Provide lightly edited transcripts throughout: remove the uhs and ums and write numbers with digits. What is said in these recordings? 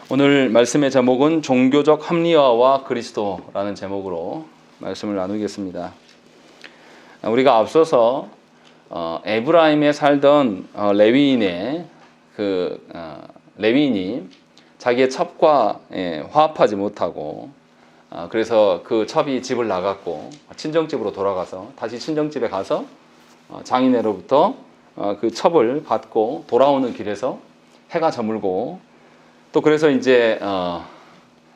오늘 말씀의 제목은 종교적 합리화와 그리스도라는 제목으로 말씀을 나누겠습니다. 우리가 앞서서 에브라임에 살던 레위인의 레위인이 자기의 첩과 화합하지 못하고 그래서 그 첩이 집을 나갔고 친정집으로 돌아가서 다시 친정집에 가서 장인애로부터 그 첩을 받고 돌아오는 길에서 해가 저물고 또 그래서 이제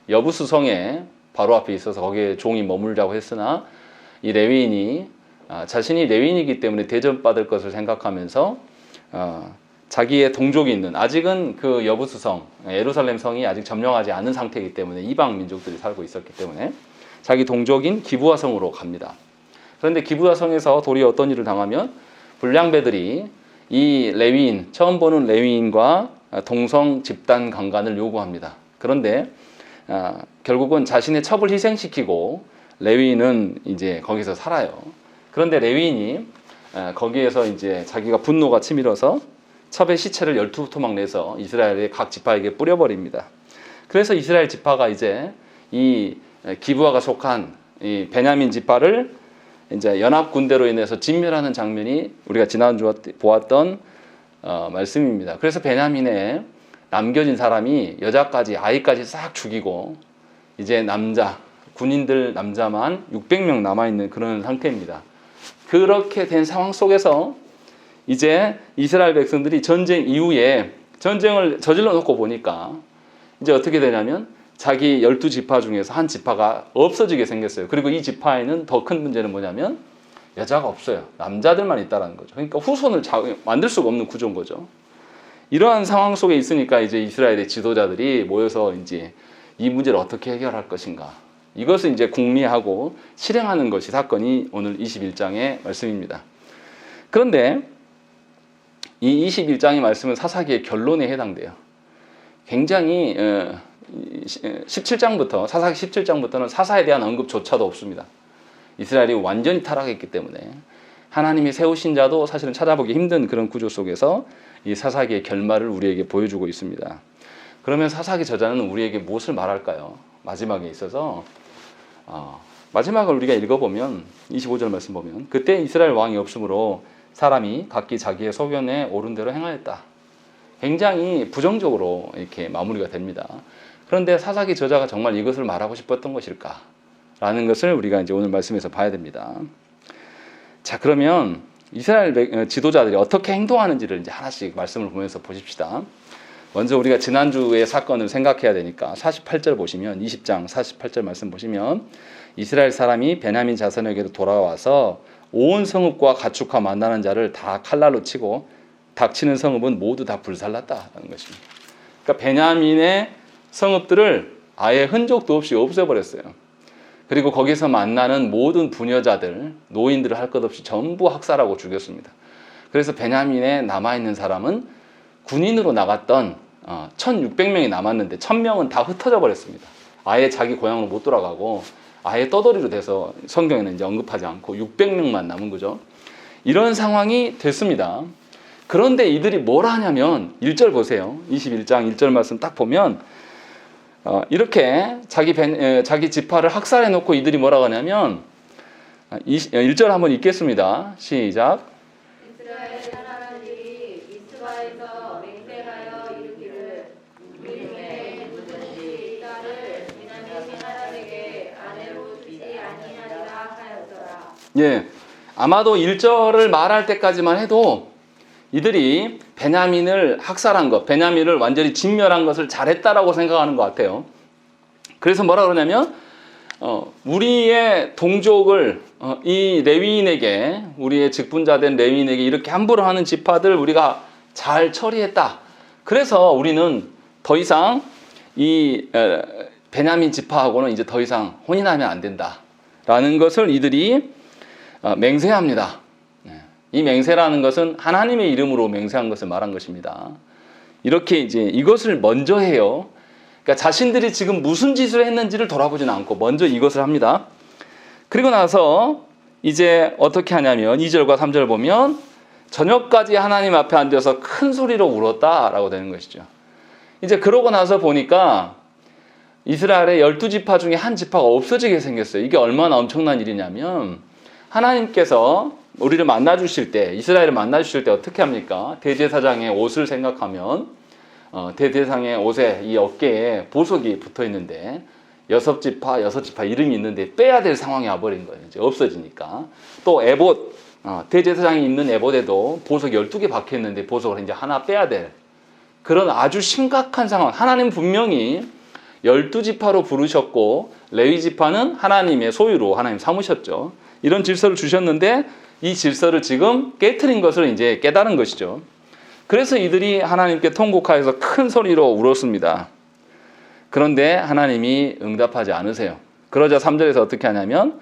여부수성에 바로 앞에 있어서 거기에 종이 머물자고 했으나 이 레위인이 자신이 레위인이기 때문에 대접받을 것을 생각하면서 자기의 동족이 있는 아직은 그 여부수성 예루살렘 성이 아직 점령하지 않은 상태이기 때문에 이방 민족들이 살고 있었기 때문에 자기 동족인 기브아 성으로 갑니다. 그런데 기브아 성에서 도리어 어떤 일을 당하면 불량배들이 이 레위인 처음 보는 레위인과 동성 집단 강간을 요구합니다. 그런데 결국은 자신의 첩을 희생시키고 레위인은 이제 거기서 살아요. 그런데 레위인이 거기에서 이제 자기가 분노가 치밀어서 첩의 시체를 12토막 내서 이스라엘의 각 지파에게 뿌려버립니다. 그래서 이스라엘 지파가 이제 이 기브아가 속한 이 베냐민 지파를 이제 연합 군대로 인해서 진멸하는 장면이 우리가 지난주에 보았던 말씀입니다. 그래서 베냐민에 남겨진 사람이 여자까지 아이까지 싹 죽이고 이제 군인들 남자만 600명 남아있는 그런 상태입니다. 그렇게 된 상황 속에서 이제 이스라엘 백성들이 전쟁 이후에 전쟁을 저질러 놓고 보니까 이제 어떻게 되냐면 자기 12지파 중에서 한 지파가 없어지게 생겼어요. 그리고 이 지파에는 더 큰 문제는 뭐냐면 여자가 없어요. 남자들만 있다라는 거죠. 그러니까 후손을 만들 수가 없는 구조인 거죠. 이러한 상황 속에 있으니까 이제 이스라엘의 지도자들이 모여서 이제 이 문제를 어떻게 해결할 것인가. 이것을 이제 궁리하고 실행하는 것이 사건이 오늘 21장의 말씀입니다. 그런데 이 21장의 말씀은 사사기의 결론에 해당돼요. 굉장히 17장부터 사사기 17장부터는 사사에 대한 언급조차도 없습니다. 이스라엘이 완전히 타락했기 때문에 하나님이 세우신 자도 사실은 찾아보기 힘든 그런 구조 속에서 이 사사기의 결말을 우리에게 보여주고 있습니다. 그러면 사사기 저자는 우리에게 무엇을 말할까요? 마지막에 있어서 마지막을 우리가 읽어보면 25절 말씀 보면 그때 이스라엘 왕이 없으므로 사람이 각기 자기의 소견에 옳은 대로 행하였다. 굉장히 부정적으로 이렇게 마무리가 됩니다. 그런데 사사기 저자가 정말 이것을 말하고 싶었던 것일까? 라는 것을 우리가 이제 오늘 말씀에서 봐야 됩니다. 자, 그러면 이스라엘 지도자들이 어떻게 행동하는지를 이제 하나씩 말씀을 보면서 보십시다. 먼저 우리가 지난주의 사건을 생각해야 되니까 48절 보시면 20장 48절 말씀 보시면 이스라엘 사람이 베냐민 자손에게로 돌아와서 온 성읍과 가축과 만나는 자를 다 칼날로 치고 닥치는 성읍은 모두 다 불살랐다는 것입니다. 그러니까 베냐민의 성읍들을 아예 흔적도 없이 없애버렸어요. 그리고 거기서 만나는 모든 부녀자들, 노인들을 할 것 없이 전부 학살하고 죽였습니다. 그래서 베냐민에 남아있는 사람은 군인으로 나갔던 1600명이 남았는데 1000명은 다 흩어져 버렸습니다. 아예 자기 고향으로 못 돌아가고 아예 떠돌이로 돼서 성경에는 이제 언급하지 않고 600명만 남은 거죠. 이런 상황이 됐습니다. 그런데 이들이 뭘 하냐면 1절 보세요. 21장 1절 말씀 딱 보면 이렇게 자기 지파를 학살해 놓고 이들이 뭐라고 하냐면 1절 한번 읽겠습니다. 시작. 이스라엘 사람들이 미스바에서 맹세하여 이르기를 우리 중에 누구든지 딸을 베냐민 사람에게 아내로 주지 아니하리라 하였더라. 예, 아마도 1절을 말할 때까지만 해도 이들이 베냐민을 학살한 것, 베냐민을 완전히 진멸한 것을 잘했다라고 생각하는 것 같아요. 그래서 뭐라 그러냐면 우리의 동족을 이 레위인에게, 우리의 직분자된 레위인에게 이렇게 함부로 하는 지파들 우리가 잘 처리했다. 그래서 우리는 더 이상 이 베냐민 지파하고는 이제 더 이상 혼인하면 안 된다라는 것을 이들이 맹세합니다. 이 맹세라는 것은 하나님의 이름으로 맹세한 것을 말한 것입니다. 이렇게 이제 이것을 먼저 해요. 그러니까 자신들이 지금 무슨 짓을 했는지를 돌아보지는 않고 먼저 이것을 합니다. 그리고 나서 이제 어떻게 하냐면 2절과 3절 보면 저녁까지 하나님 앞에 앉아서 큰 소리로 울었다라고 되는 것이죠. 이제 그러고 나서 보니까 이스라엘의 12지파 중에 한 지파가 없어지게 생겼어요. 이게 얼마나 엄청난 일이냐면 하나님께서 우리를 만나주실 때, 이스라엘을 만나주실 때 어떻게 합니까? 대제사장의 옷을 생각하면 대제사장의 옷에 이 어깨에 보석이 붙어 있는데 6지파 이름이 있는데 빼야 될 상황이 와버린 거예요. 이제 없어지니까. 또 에봇, 대제사장이 입는 에봇에도 보석 12개 박혀 있는데 보석을 이제 하나 빼야 될 그런 아주 심각한 상황. 하나님 분명히 12지파로 부르셨고 레위지파는 하나님의 소유로 하나님 삼으셨죠. 이런 질서를 주셨는데 이 질서를 지금 깨트린 것을 이제 깨달은 것이죠. 그래서 이들이 하나님께 통곡하여서 큰 소리로 울었습니다. 그런데 하나님이 응답하지 않으세요. 그러자 3절에서 어떻게 하냐면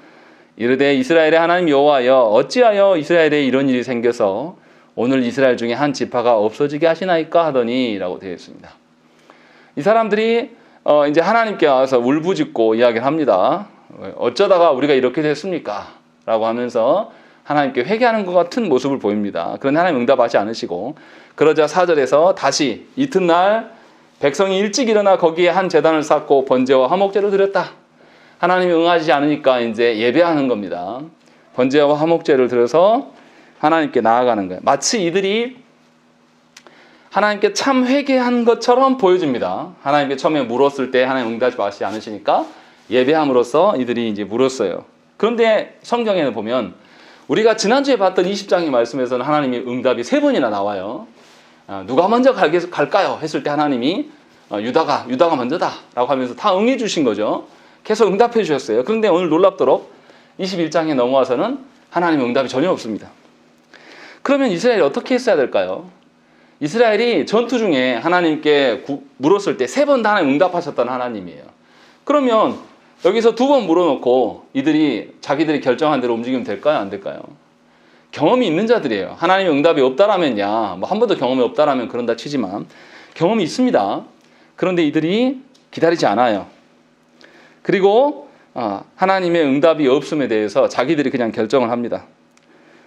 이르되 이스라엘의 하나님 여호와여 어찌하여 이스라엘에 이런 일이 생겨서 오늘 이스라엘 중에 한 지파가 없어지게 하시나이까 하더니 라고 되어 있습니다. 이 사람들이 이제 하나님께 와서 울부짖고 이야기를 합니다. 어쩌다가 우리가 이렇게 됐습니까? 라고 하면서 하나님께 회개하는 것 같은 모습을 보입니다. 그런데 하나님 응답하지 않으시고 그러자 4절에서 다시 이튿날 백성이 일찍 일어나 거기에 한 제단을 쌓고 번제와 화목제를 드렸다. 하나님이 응하지 않으니까 이제 예배하는 겁니다. 번제와 화목제를 드려서 하나님께 나아가는 거예요. 마치 이들이 하나님께 참 회개한 것처럼 보여집니다. 하나님께 처음에 물었을 때 하나님 응답하지 않으시니까 예배함으로써 이들이 이제 물었어요. 그런데 성경에는 보면 우리가 지난주에 봤던 20장의 말씀에서는 하나님이 응답이 3번이나 나와요. 누가 먼저 갈까요? 했을 때 하나님이 유다가 먼저다 라고 하면서 다 응해 주신 거죠. 계속 응답해 주셨어요. 그런데 오늘 놀랍도록 21장에 넘어와서는 하나님 응답이 전혀 없습니다. 그러면 이스라엘이 어떻게 했어야 될까요? 이스라엘이 전투 중에 하나님께 물었을 때 3번 다 하나님 응답하셨던 하나님이에요. 그러면 여기서 2번 물어놓고 이들이 자기들이 결정한 대로 움직이면 될까요? 안 될까요? 경험이 있는 자들이에요. 하나님의 응답이 없다라면야, 뭐 한 번도 경험이 없다라면 그런다 치지만 경험이 있습니다. 그런데 이들이 기다리지 않아요. 그리고 하나님의 응답이 없음에 대해서 자기들이 그냥 결정을 합니다.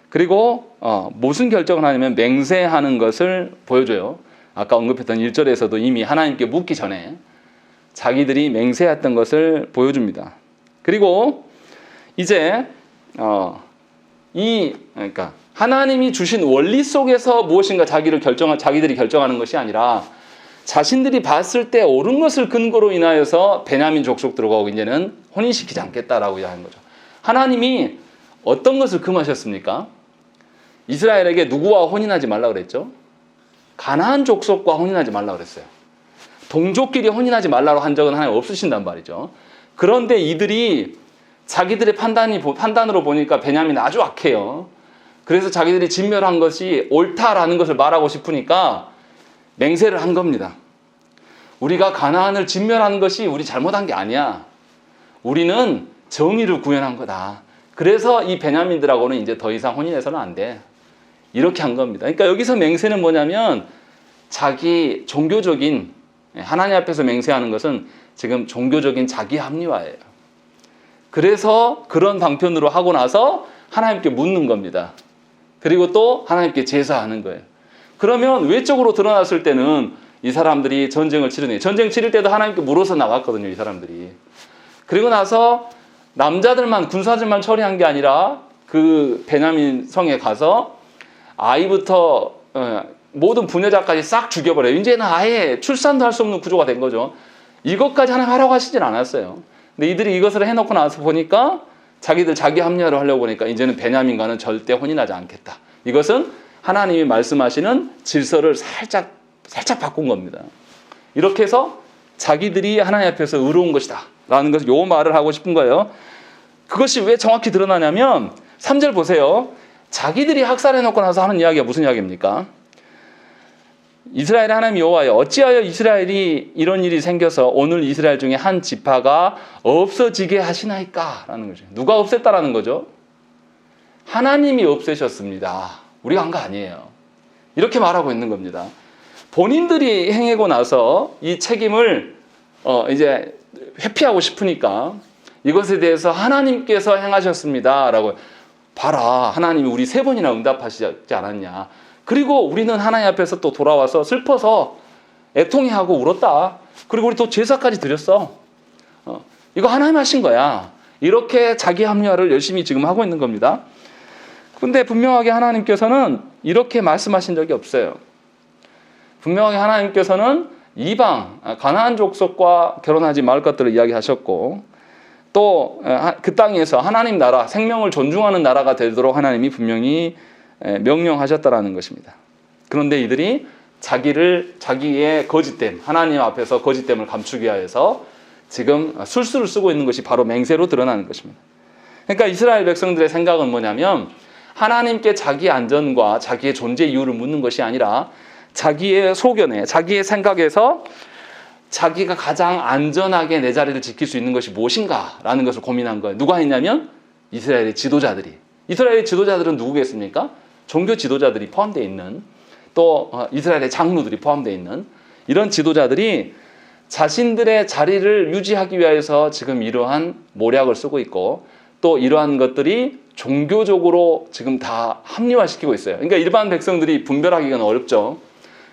그리고 무슨 결정을 하냐면 맹세하는 것을 보여줘요. 아까 언급했던 1절에서도 이미 하나님께 묻기 전에 자기들이 맹세했던 것을 보여줍니다. 그리고 이제 그러니까 하나님이 주신 원리 속에서 무엇인가 자기들이 결정하는 것이 아니라 자신들이 봤을 때 옳은 것을 근거로 인하여서 베냐민 족속 들어가고 이제는 혼인시키지 않겠다라고 이야기하는 거죠. 하나님이 어떤 것을 금하셨습니까? 이스라엘에게 누구와 혼인하지 말라고 그랬죠? 가나안 족속과 혼인하지 말라고 그랬어요. 동족끼리 혼인하지 말라고 한 적은 하나님 없으신단 말이죠. 그런데 이들이 자기들의 판단으로 보니까 베냐민이 아주 악해요. 그래서 자기들이 진멸한 것이 옳다라는 것을 말하고 싶으니까 맹세를 한 겁니다. 우리가 가나안을 진멸한 것이 우리 잘못한 게 아니야. 우리는 정의를 구현한 거다. 그래서 이 베냐민들하고는 이제 더 이상 혼인해서는 안 돼. 이렇게 한 겁니다. 그러니까 여기서 맹세는 뭐냐면 자기 종교적인 하나님 앞에서 맹세하는 것은 지금 종교적인 자기 합리화예요. 그래서 그런 방편으로 하고 나서 하나님께 묻는 겁니다. 그리고 또 하나님께 제사하는 거예요. 그러면 외적으로 드러났을 때는 이 사람들이 전쟁을 치르네. 전쟁 치를 때도 하나님께 물어서 나갔거든요, 이 사람들이. 그리고 나서 남자들만, 군사들만 처리한 게 아니라 그 베냐민 성에 가서 아이부터 모든 부녀자까지 싹 죽여버려요. 이제는 아예 출산도 할 수 없는 구조가 된 거죠. 이것까지 하나님 하라고 하시진 않았어요. 근데 이들이 이것을 해놓고 나서 보니까 자기 합리화를 하려고 보니까 이제는 베냐민과는 절대 혼인하지 않겠다. 이것은 하나님이 말씀하시는 질서를 살짝 바꾼 겁니다. 이렇게 해서 자기들이 하나님 앞에서 의로운 것이다 라는 것을 요 말을 하고 싶은 거예요. 그것이 왜 정확히 드러나냐면 3절 보세요. 자기들이 학살해놓고 나서 하는 이야기가 무슨 이야기입니까? 이스라엘의 하나님 여호와여 어찌하여 이스라엘이 이런 일이 생겨서 오늘 이스라엘 중에 한 지파가 없어지게 하시나이까? 라는 거죠. 누가 없앴다라는 거죠? 하나님이 없애셨습니다. 우리가 한 거 아니에요. 이렇게 말하고 있는 겁니다. 본인들이 행하고 나서 이 책임을 이제 회피하고 싶으니까 이것에 대해서 하나님께서 행하셨습니다. 라고 봐라. 하나님이 우리 3번이나 응답하시지 않았냐. 그리고 우리는 하나님 앞에서 또 돌아와서 슬퍼서 애통해하고 울었다. 그리고 우리 또 제사까지 드렸어. 이거 하나님 하신 거야. 이렇게 자기 합리화를 열심히 지금 하고 있는 겁니다. 근데 분명하게 하나님께서는 이렇게 말씀하신 적이 없어요. 분명하게 하나님께서는 이방, 가나안 족속과 결혼하지 말 것들을 이야기하셨고, 또 그 땅에서 하나님 나라, 생명을 존중하는 나라가 되도록 하나님이 분명히 명령하셨다라는 것입니다. 그런데 이들이 자기의 거짓됨, 하나님 앞에서 거짓됨을 감추기 위해서 지금 술수를 쓰고 있는 것이 바로 맹세로 드러나는 것입니다. 그러니까 이스라엘 백성들의 생각은 뭐냐면 하나님께 자기 안전과 자기의 존재 이유를 묻는 것이 아니라 자기의 소견에, 자기의 생각에서 자기가 가장 안전하게 내 자리를 지킬 수 있는 것이 무엇인가라는 것을 고민한 거예요. 누가 했냐면 이스라엘의 지도자들이. 이스라엘의 지도자들은 누구겠습니까? 종교 지도자들이 포함되어 있는, 또 이스라엘의 장로들이 포함되어 있는 이런 지도자들이 자신들의 자리를 유지하기 위해서 지금 이러한 모략을 쓰고 있고, 또 이러한 것들이 종교적으로 지금 다 합리화시키고 있어요. 그러니까 일반 백성들이 분별하기가 어렵죠.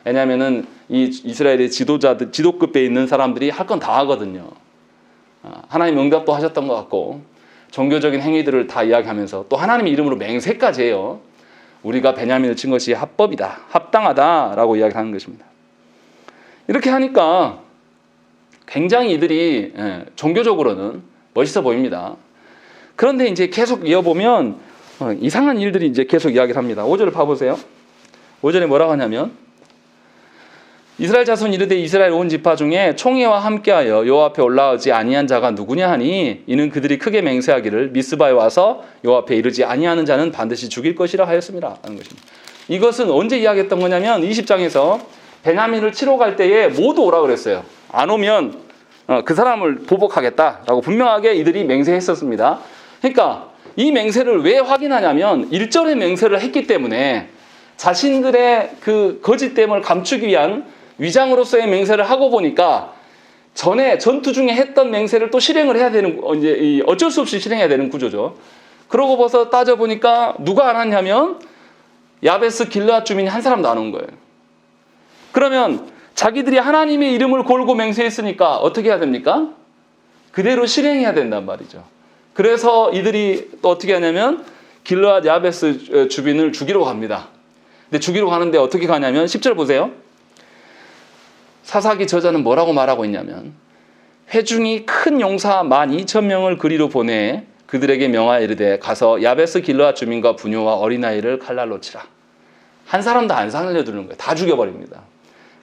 왜냐하면은 이 이스라엘의 지도자들, 지도급에 있는 사람들이 할 건 다 하거든요. 하나님 응답도 하셨던 것 같고, 종교적인 행위들을 다 이야기하면서 또 하나님의 이름으로 맹세까지 해요. 우리가 베냐민을 친 것이 합법이다, 합당하다라고 이야기하는 것입니다. 이렇게 하니까 굉장히 이들이 종교적으로는 멋있어 보입니다. 그런데 이제 계속 이어보면 이상한 일들이 이제 계속 이야기를 합니다. 5절을 봐보세요. 5절에 뭐라고 하냐면 이스라엘 자손 이르되 이스라엘 온 지파 중에 총회와 함께하여 여호와 앞에 올라오지 아니한 자가 누구냐 하니 이는 그들이 크게 맹세하기를 미스바에 와서 여호와 앞에 이르지 아니하는 자는 반드시 죽일 것이라 하였습니다 하는 것입니다. 이것은 언제 이야기했던 거냐면 20장에서 베냐민을 치러 갈 때에 모두 오라 그랬어요. 안 오면 그 사람을 보복하겠다라고 분명하게 이들이 맹세했었습니다. 그러니까 이 맹세를 왜 확인하냐면 1절의 맹세를 했기 때문에 자신들의 그 거짓됨을 감추기 위한 위장으로서의 맹세를 하고 보니까 전에 전투 중에 했던 맹세를 또 실행을 해야 되는, 이제 어쩔 수 없이 실행해야 되는 구조죠. 그러고 봐서 따져보니까 누가 안 왔냐면 야베스 길르앗 주민이 한 사람도 안 온 거예요. 그러면 자기들이 하나님의 이름을 걸고 맹세했으니까 어떻게 해야 됩니까? 그대로 실행해야 된단 말이죠. 그래서 이들이 또 어떻게 하냐면 길르앗 야베스 주민을 죽이러 갑니다. 근데 죽이러 가는데 어떻게 가냐면 10절 보세요. 사사기 저자는 뭐라고 말하고 있냐면 회중이 큰 용사 12,000명을 그리로 보내 그들에게 명하여 이르되 가서 야베스 길르앗 주민과 부녀와 어린아이를 칼날로 치라. 한 사람도 안 살려두는 거예요. 다 죽여버립니다.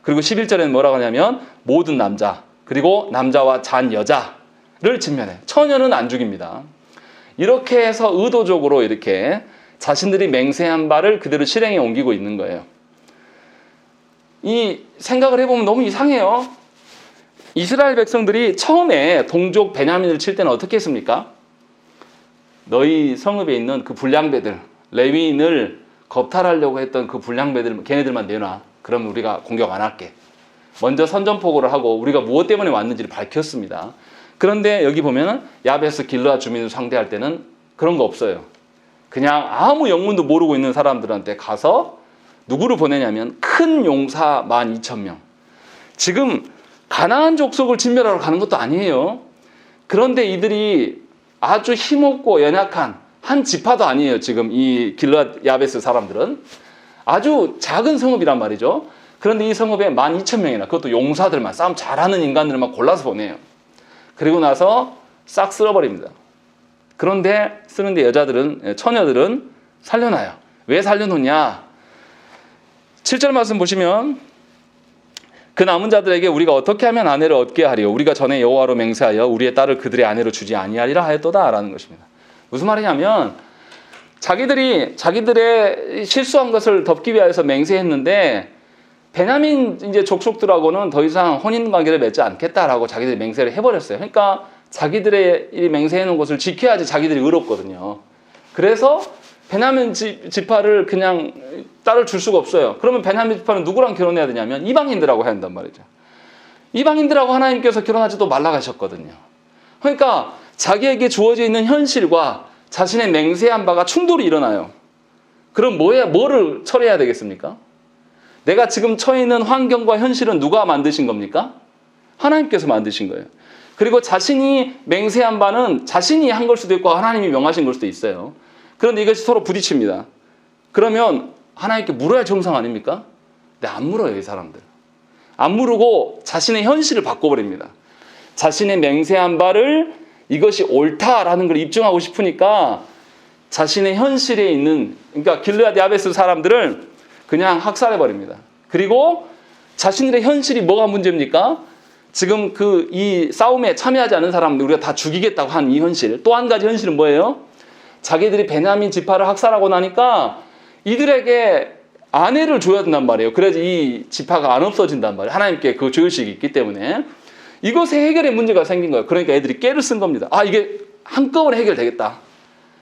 그리고 11절에는 뭐라고 하냐면 모든 남자 그리고 남자와 잔 여자를 진멸해. 처녀는 안 죽입니다. 이렇게 해서 의도적으로 이렇게 자신들이 맹세한 바를 그대로 실행에 옮기고 있는 거예요. 이 생각을 해보면 너무 이상해요. 이스라엘 백성들이 처음에 동족 베냐민을 칠 때는 어떻게 했습니까? 너희 성읍에 있는 그 불량배들, 레위인을 겁탈하려고 했던 그 불량배들, 걔네들만 내놔. 그럼 우리가 공격 안 할게. 먼저 선전포고를 하고 우리가 무엇 때문에 왔는지를 밝혔습니다. 그런데 여기 보면 야베스 길르앗 주민을 상대할 때는 그런 거 없어요. 그냥 아무 영문도 모르고 있는 사람들한테 가서 누구를 보내냐면 큰 용사 12,000명. 지금 가나안 족속을 진멸하러 가는 것도 아니에요. 그런데 이들이 아주 힘없고 연약한 한 지파도 아니에요. 지금 이 길르앗 야베스 사람들은 아주 작은 성읍이란 말이죠. 그런데 이 성읍에 12,000명이나 그것도 용사들만, 싸움 잘하는 인간들만 골라서 보내요. 그리고 나서 싹 쓸어버립니다. 그런데 쓰는데 여자들은, 처녀들은 살려놔요. 왜 살려놓냐? 7절 말씀 보시면 그 남은 자들에게 우리가 어떻게 하면 아내를 얻게 하리요? 우리가 전에 여호와로 맹세하여 우리의 딸을 그들의 아내로 주지 아니하리라 하였도다 라는 것입니다. 무슨 말이냐면 자기들의 실수한 것을 덮기 위해서 맹세했는데 베냐민 이제 족속들하고는 더 이상 혼인 관계를 맺지 않겠다라고 자기들이 맹세를 해버렸어요. 그러니까 자기들의 이 맹세해 놓은 것을 지켜야지 자기들이 의롭거든요. 그래서 베냐민 지파를 그냥 딸을 줄 수가 없어요. 그러면 베냐민 지파는 누구랑 결혼해야 되냐면 이방인들하고 해야 한단 말이죠. 이방인들하고 하나님께서 결혼하지도 말라 하셨거든요. 그러니까 자기에게 주어져 있는 현실과 자신의 맹세한 바가 충돌이 일어나요. 그럼 뭐를 처리해야 되겠습니까? 내가 지금 처해 있는 환경과 현실은 누가 만드신 겁니까? 하나님께서 만드신 거예요. 그리고 자신이 맹세한 바는 자신이 한 걸 수도 있고 하나님이 명하신 걸 수도 있어요. 그런데 이것이 서로 부딪힙니다. 그러면 하나님께 물어야 정상 아닙니까? 근데 안 물어요, 이 사람들. 안 물고 자신의 현실을 바꿔버립니다. 자신의 맹세한 바를 이것이 옳다라는 걸 입증하고 싶으니까 자신의 현실에 있는, 그러니까 길르앗 야베스 사람들을 그냥 학살해버립니다. 그리고 자신들의 현실이 뭐가 문제입니까? 지금 이 싸움에 참여하지 않은 사람들 우리가 다 죽이겠다고 한 이 현실. 또 한 가지 현실은 뭐예요? 자기들이 베냐민 지파를 학살하고 나니까 이들에게 아내를 줘야 된단 말이에요. 그래야지 이 지파가 안 없어진단 말이에요. 하나님께 그 죄의식이 있기 때문에. 이것에 해결의 문제가 생긴 거예요. 그러니까 애들이 깨를 쓴 겁니다. 아, 이게 한꺼번에 해결되겠다.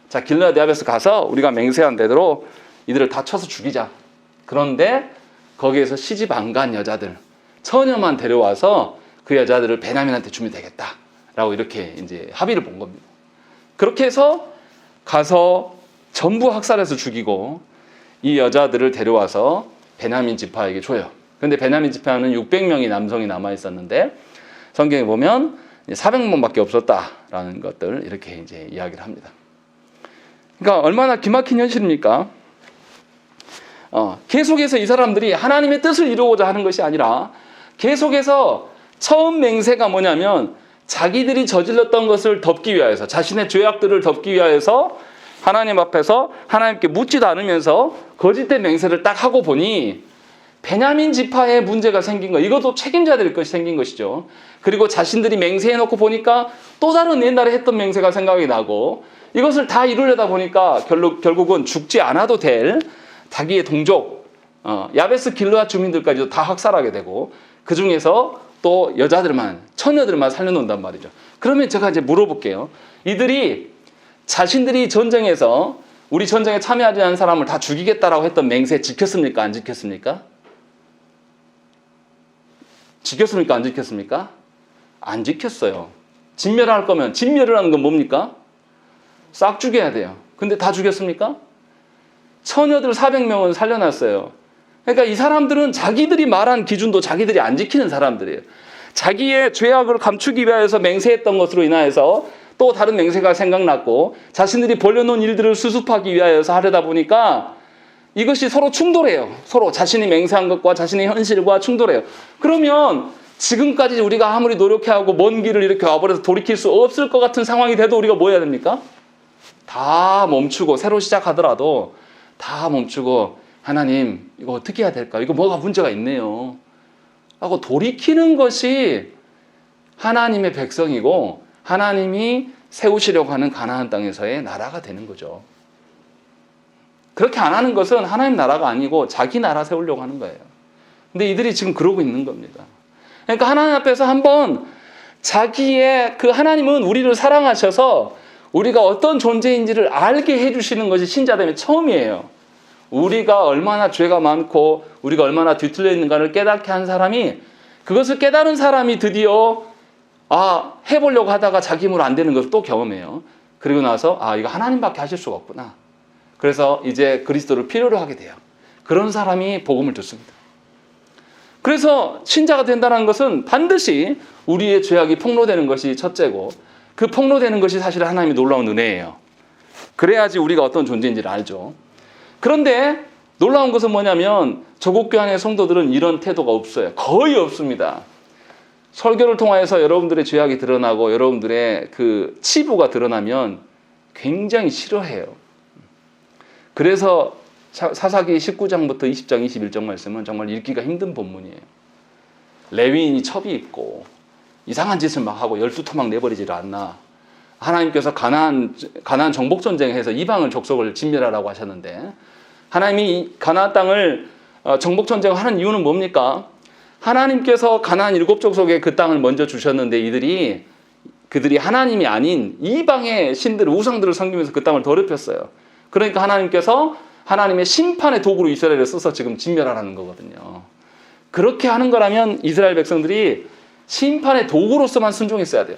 자, 길르앗 야베스 가서 우리가 맹세한 대로 이들을 다 쳐서 죽이자. 그런데 거기에서 시집 안 간 여자들, 처녀만 데려와서 그 여자들을 베냐민한테 주면 되겠다. 라고 이렇게 이제 합의를 본 겁니다. 그렇게 해서 가서 전부 학살해서 죽이고 이 여자들을 데려와서 베냐민 지파에게 줘요. 그런데 베냐민 지파는 600명의 남성이 남아 있었는데 성경에 보면 400명밖에 없었다라는 것들 이렇게 이제 이야기를 합니다. 그러니까 얼마나 기막힌 현실입니까? 계속해서 이 사람들이 하나님의 뜻을 이루고자 하는 것이 아니라 계속해서 처음 맹세가 뭐냐면 자기들이 저질렀던 것을 덮기 위하여서 자신의 죄악들을 덮기 위하여서 하나님 앞에서 하나님께 묻지도 않으면서 거짓된 맹세를 딱 하고 보니 베냐민 지파에 문제가 생긴 거, 이것도 책임져야 될 것이 생긴 것이죠. 그리고 자신들이 맹세해놓고 보니까 또 다른 옛날에 했던 맹세가 생각이 나고 이것을 다 이루려다 보니까 결국은 죽지 않아도 될 자기의 동족, 야베스 길르앗 주민들까지도 다 학살하게 되고 그 중에서 또 여자들만, 처녀들만 살려놓는단 말이죠. 그러면 제가 이제 물어볼게요. 이들이 자신들이 전쟁에서 우리 전쟁에 참여하지 않은 사람을 다 죽이겠다라고 했던 맹세 지켰습니까? 안 지켰습니까? 지켰습니까? 안 지켰습니까? 안 지켰어요. 진멸할 거면 진멸을 하는 건 뭡니까? 싹 죽여야 돼요. 근데 다 죽였습니까? 처녀들 400명은 살려놨어요. 그러니까 이 사람들은 자기들이 말한 기준도 자기들이 안 지키는 사람들이에요. 자기의 죄악을 감추기 위해서 맹세했던 것으로 인하여서 또 다른 맹세가 생각났고 자신들이 벌려놓은 일들을 수습하기 위하여서 하려다 보니까 이것이 서로 충돌해요. 서로 자신이 맹세한 것과 자신의 현실과 충돌해요. 그러면 지금까지 우리가 아무리 노력해하고 먼 길을 이렇게 와버려서 돌이킬 수 없을 것 같은 상황이 돼도 우리가 뭐 해야 됩니까? 다 멈추고 새로 시작하더라도 다 멈추고 하나님 이거 어떻게 해야 될까? 이거 뭐가 문제가 있네요. 하고 돌이키는 것이 하나님의 백성이고 하나님이 세우시려고 하는 가나안 땅에서의 나라가 되는 거죠. 그렇게 안 하는 것은 하나님 나라가 아니고 자기 나라 세우려고 하는 거예요. 근데 이들이 지금 그러고 있는 겁니다. 그러니까 하나님 앞에서 한번 자기의 그 하나님은 우리를 사랑하셔서 우리가 어떤 존재인지를 알게 해주시는 것이 신자됨의 처음이에요. 우리가 얼마나 죄가 많고 우리가 얼마나 뒤틀려 있는가를 깨닫게 한 사람이 그것을 깨달은 사람이 드디어 해보려고 하다가 자기 힘으로 안 되는 것을 또 경험해요. 그리고 나서 이거 하나님밖에 하실 수가 없구나. 그래서 이제 그리스도를 필요로 하게 돼요. 그런 사람이 복음을 듣습니다. 그래서 신자가 된다는 것은 반드시 우리의 죄악이 폭로되는 것이 첫째고 그 폭로되는 것이 사실 하나님의 놀라운 은혜예요. 그래야지 우리가 어떤 존재인지를 알죠. 그런데 놀라운 것은 뭐냐면 저국교안의 성도들은 이런 태도가 없어요. 거의 없습니다. 설교를 통하여서 여러분들의 죄악이 드러나고 여러분들의 그 치부가 드러나면 굉장히 싫어해요. 그래서 사사기 19장부터 20장 21장 말씀은 정말 읽기가 힘든 본문이에요. 레위인이 첩이 있고 이상한 짓을 막 하고 12토막 내버리질 않나. 하나님께서 가나안 정복전쟁에서 이방을 족속을 진멸하라고 하셨는데 하나님이 가나안 땅을 정복전쟁을 하는 이유는 뭡니까? 하나님께서 가나안 7족속에 그 땅을 먼저 주셨는데 그들이 하나님이 아닌 이방의 신들, 우상들을 섬기면서 그 땅을 더럽혔어요. 그러니까 하나님께서 하나님의 심판의 도구로 이스라엘을 써서 지금 진멸하라는 거거든요. 그렇게 하는 거라면 이스라엘 백성들이 심판의 도구로서만 순종했어야 돼요.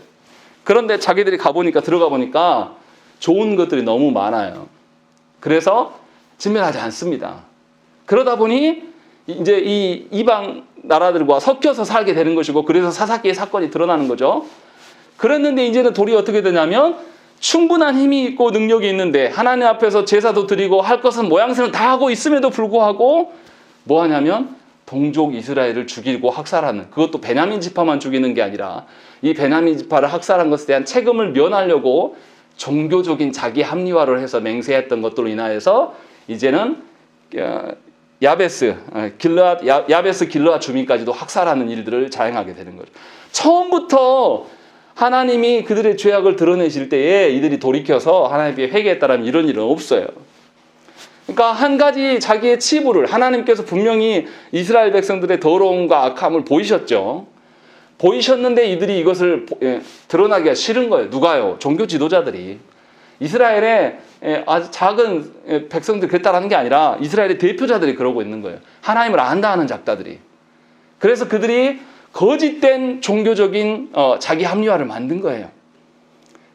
그런데 자기들이 들어가 보니까 좋은 것들이 너무 많아요. 그래서 진멸하지 않습니다. 그러다 보니 이제 이 이방 나라들과 섞여서 살게 되는 것이고, 그래서 사사기의 사건이 드러나는 거죠. 그랬는데 이제는 도리어 어떻게 되냐면 충분한 힘이 있고 능력이 있는데 하나님 앞에서 제사도 드리고 할 것은 모양새는 다 하고 있음에도 불구하고 뭐 하냐면 동족 이스라엘을 죽이고 학살하는, 그것도 베냐민 지파만 죽이는 게 아니라 이 베냐민 지파를 학살한 것에 대한 책임을 면하려고 종교적인 자기 합리화를 해서 맹세했던 것들로 인하여서 이제는 야베스 길르앗 주민까지도 학살하는 일들을 자행하게 되는 거죠. 처음부터 하나님이 그들의 죄악을 드러내실 때에 이들이 돌이켜서 하나님께 회개했다라면 이런 일은 없어요. 그러니까 한 가지 자기의 치부를, 하나님께서 분명히 이스라엘 백성들의 더러움과 악함을 보이셨죠. 보이셨는데 이들이 이것을 드러나기가 싫은 거예요. 누가요? 종교 지도자들이. 이스라엘의 아주 작은 백성들이 그랬다라는 게 아니라 이스라엘의 대표자들이 그러고 있는 거예요. 하나님을 안다 하는 작자들이. 그래서 그들이 거짓된 종교적인 자기 합리화를 만든 거예요.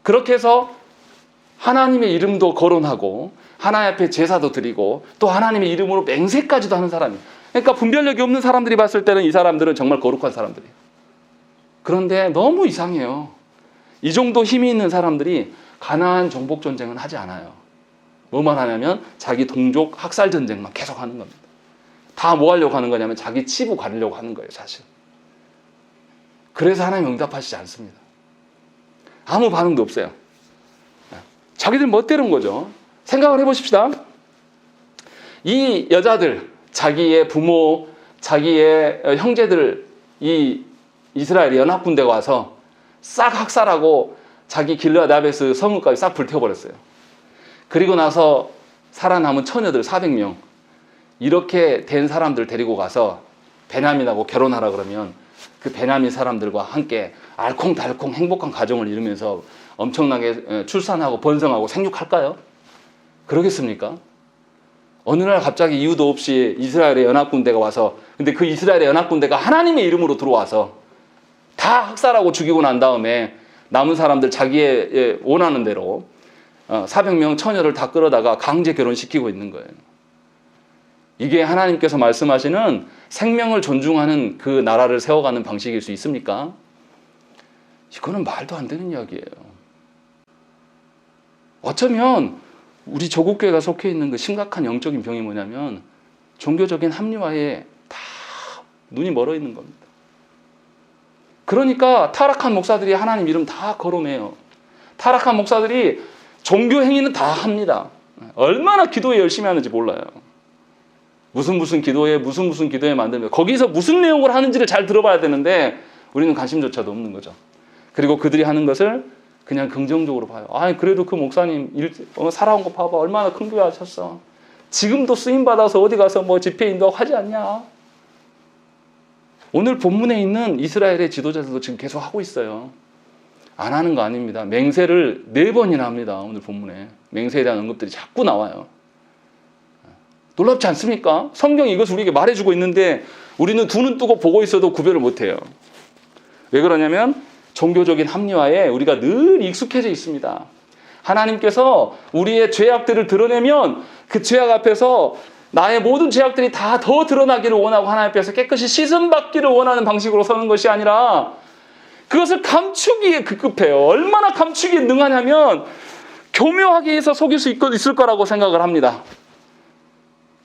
그렇게 해서 하나님의 이름도 거론하고 하나님 앞에 제사도 드리고 또 하나님의 이름으로 맹세까지도 하는 사람이에요. 그러니까 분별력이 없는 사람들이 봤을 때는 이 사람들은 정말 거룩한 사람들이에요. 그런데 너무 이상해요. 이 정도 힘이 있는 사람들이 가나안 정복 전쟁은 하지 않아요. 뭐만 하냐면 자기 동족 학살 전쟁만 계속 하는 겁니다. 다 뭐 하려고 하는 거냐면 자기 치부 가리려고 하는 거예요, 사실. 그래서 하나님 응답하시지 않습니다. 아무 반응도 없어요. 자기들 멋대로인 거죠. 생각을 해보십시다. 이 여자들, 자기의 부모, 자기의 형제들, 이 이스라엘 연합군대가 와서 싹 학살하고 자기 길르앗 야베스 성읍까지 싹 불태워버렸어요. 그리고 나서 살아남은 처녀들 400명, 이렇게 된 사람들 데리고 가서 베냐민하고 결혼하라 그러면 그 베냐민 사람들과 함께 알콩달콩 행복한 가정을 이루면서 엄청나게 출산하고 번성하고 생육할까요? 그러겠습니까? 어느 날 갑자기 이유도 없이 이스라엘의 연합군대가 와서, 근데 그 이스라엘의 연합군대가 하나님의 이름으로 들어와서 다 학살하고 죽이고 난 다음에 남은 사람들 자기의 원하는 대로 400명 처녀를 다 끌어다가 강제 결혼시키고 있는 거예요. 이게 하나님께서 말씀하시는 생명을 존중하는 그 나라를 세워가는 방식일 수 있습니까? 이거는 말도 안 되는 이야기예요. 어쩌면 우리 조국교회가 속해 있는 그 심각한 영적인 병이 뭐냐면 종교적인 합리화에 다 눈이 멀어 있는 겁니다. 그러니까 타락한 목사들이 하나님 이름 다 거론해요. 타락한 목사들이 종교 행위는 다 합니다. 얼마나 기도에 열심히 하는지 몰라요. 무슨 기도에 만들면 거기서 무슨 내용을 하는지를 잘 들어봐야 되는데 우리는 관심조차도 없는 거죠. 그리고 그들이 하는 것을 그냥 긍정적으로 봐요. 아니 그래도 그 목사님 살아온 거 봐봐. 얼마나 큰 교회 하셨어. 지금도 쓰임 받아서 어디 가서 뭐 집회 인도하고 하지 않냐. 오늘 본문에 있는 이스라엘의 지도자들도 지금 계속 하고 있어요. 안 하는 거 아닙니다. 맹세를 4번이나 합니다. 오늘 본문에. 맹세에 대한 언급들이 자꾸 나와요. 놀랍지 않습니까? 성경이 이것을 우리에게 말해주고 있는데 우리는 두 눈 뜨고 보고 있어도 구별을 못해요. 왜 그러냐면 종교적인 합리화에 우리가 늘 익숙해져 있습니다. 하나님께서 우리의 죄악들을 드러내면 그 죄악 앞에서 나의 모든 죄악들이 다 더 드러나기를 원하고 하나님 앞에서 깨끗이 씻음받기를 원하는 방식으로 서는 것이 아니라 그것을 감추기에 급급해요. 얼마나 감추기에 능하냐면 교묘하게 해서 속일 수 있을 거라고 생각을 합니다.